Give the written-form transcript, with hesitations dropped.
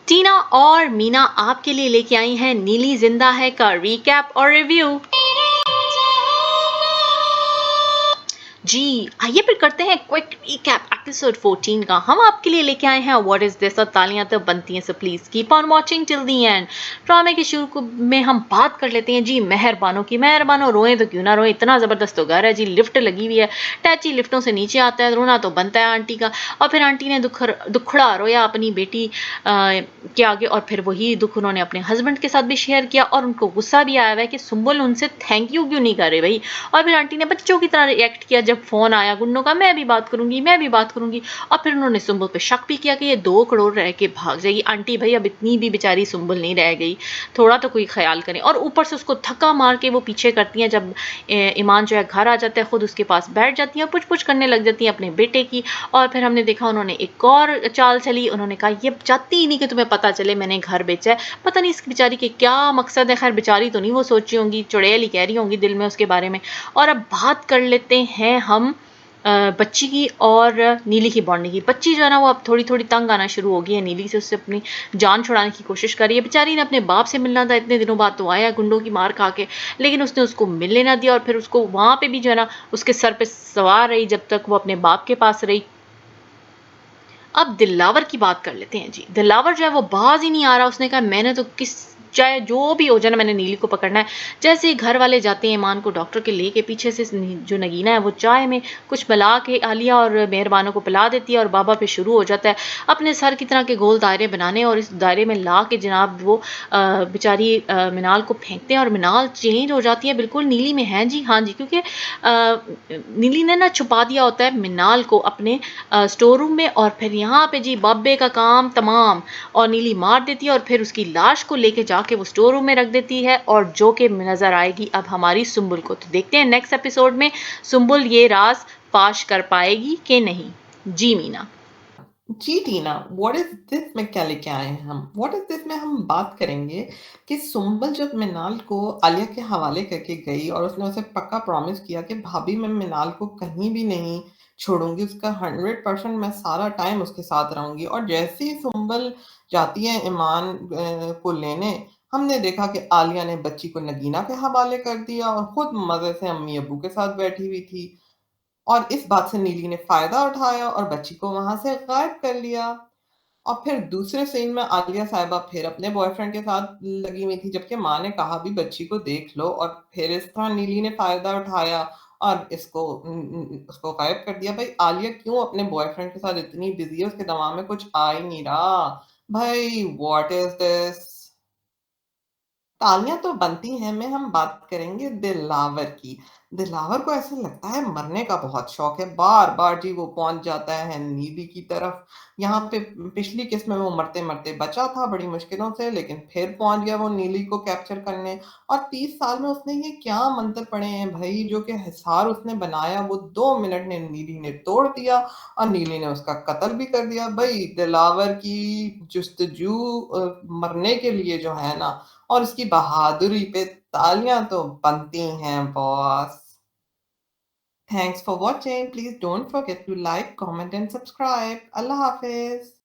टीना और मीना आपके लिए लेके आई हैं नीली जिंदा है का रीकैप और रिव्यू। जी, आइए फिर करते हैं क्विक रिकैप एपिसोड 14 का। हम आपके लिए लेके आए हैं व्हाट इज दिस और तालियां तो बनती हैं, so please keep on watching till the end. ड्रामे के शुरू में हम बात कर लेते हैं जी मेहरबानों की। मेहरबानों रोए तो क्यों ना रोए, इतना जबरदस्त तो घर है जी, लिफ्ट लगी हुई है, टैची लिफ्टों से नीचे आता है, रोना तो बनता है आंटी का। और फिर आंटी ने दुखड़ा रोया अपनी बेटी के आगे, और फिर वही दुख उन्होंने अपने हस्बैंड के साथ भी शेयर किया, और उनको गुस्सा भी आया हुआ है कि सुंबुल उनसे थैंक यू क्यों नहीं कर रहे भाई। और फिर आंटी ने बच्चों की तरह रिएक्ट किया जब फोन आया गुन्नों का, मैं भी बात करूंगी, मैं भी बात करूंगी। और फिर उन्होंने सुंबुल पे शक भी किया कि ये 2 करोड़ रह के भाग जाएगी। आंटी भाई अब इतनी भी बेचारी सुंबुल नहीं रह गई, थोड़ा तो कोई ख्याल करें। और ऊपर से उसको धक्का मार के वो पीछे करती हैं। जब ईमान जो है घर आ जाता है, खुद उसके पास बैठ जाती है, पुछ पुछ करने लग जाती है अपने बेटे की। और फिर हमने देखा उन्होंने एक और चाल चली, उन्होंने कहा ये चाहती ही नहीं कि तुम्हें पता चले मैंने घर बेचा है। पता नहीं इस बेचारी के क्या मकसद है, खैर बेचारी तो नहीं वो सोची होंगी, चुड़ैल ही कह रही होंगी दिल में उसके बारे में। और अब बात कर लेते हैं हम बच्ची की और नीली की बॉन्डिंग की। बच्ची जो है ना वो अब थोड़ी थोड़ी तंग आना शुरू हो गई है नीली से, उससे अपनी जान छुड़ाने की कोशिश कर रही है। बेचारी ने अपने बाप से मिलना था, इतने दिनों बाद तो आया गुंडों की मार खा के, लेकिन उसने उसको मिलने ना दिया। और फिर उसको वहां पे भी जो है ना उसके सर पे सवार रही जब तक वो अपने बाप के पास रही। अब दिलावर की बात कर लेते हैं जी। दिलावर जो है वो बाज ही नहीं आ रहा, उसने कहा मैंने तो किस चाहे जो भी हो जाए ना, मैंने नीली को पकड़ना है। जैसे ही घर वाले जाते हैं ईमान को डॉक्टर के लेके, पीछे से जो नगीना है वो चाय में कुछ मिला के आलिया और मेहरबानों को पिला देती है, और बाबा पे शुरू हो जाता है अपने सर की तरह के गोल दायरे बनाने, और इस दायरे में ला के जनाब वो बेचारी मिनाल को फेंकते हैं, और मिनाल चेंज हो जाती है बिल्कुल नीली में है जी। हाँ जी, क्योंकि नीली ने ना छुपा दिया होता है मिनाल को अपने स्टोर रूम में। और फिर यहाँ पे जी बाबे का काम तमाम, और नीली मार देती है, और फिर उसकी लाश को लेके जाके वो स्टोर रूम में रख देती है, और जो कि नजर आएगी अब हमारी सुंबुल को। तो देखते हैं नेक्स्ट एपिसोड में सुंबुल ये राज फाश कर पाएगी कि नहीं। जी मीना। जी टीना, व्हाट इज दिस में क्या लेके आए हैं हम? व्हाट इज दिस में हम बात करेंगे कि सुंबल जब मिनाल को आलिया के हवाले करके गई और उसने उसे पक्का प्रॉमिस किया कि भाभी मैं मिनाल को कहीं भी नहीं छोड़ूंगी, उसका 100% मैं सारा टाइम उसके साथ रहूंगी। और जैसे ही सुंबल जाती है ईमान को लेने, हमने देखा कि आलिया ने बच्ची को नगीना के हवाले कर दिया और खुद मजे से अम्मी अब्बू के साथ बैठी हुई थी। और इस बात से नीली ने फायदा उठाया और बच्ची को वहां से गायब कर लिया। और फिर दूसरे सीन में आलिया साहिबा फिर अपने बॉयफ्रेंड के साथ लगी हुई थी, जबकि माँ ने कहा भी बच्ची को देख लो। और फिर इस तरह नीली ने फायदा उठाया और उसको गायब कर दिया। भाई आलिया क्यों अपने बॉयफ्रेंड के साथ इतनी बिजी है, उसके दिमाग में कुछ आ ही नहीं रहा। भाई व्हाट इज दिस? तालियां तो बनती हैं में हम बात करेंगे दिलावर की। दिलावर को ऐसा लगता है मरने का बहुत शौक है, बार बार जी वो पहुंच जाता है नीली की तरफ। यहाँ पे पिछली किस्त में वो मरते मरते बचा था बड़ी मुश्किलों से, लेकिन फिर पहुंच गया वो नीली को कैप्चर करने। और 30 साल में उसने ये क्या मंत्र पढ़े हैं भाई, जो कि हिसार उसने बनाया वो 2 मिनट में नीली ने तोड़ दिया और नीली ने उसका कत्ल भी कर दिया। भाई दिलावर की जुस्तजू मरने के लिए जो है ना, और उसकी बहादुरी पे तालियां तो बनती हैं boss. Thanks for watching. Please don't forget to like, comment and subscribe. Allah Hafiz.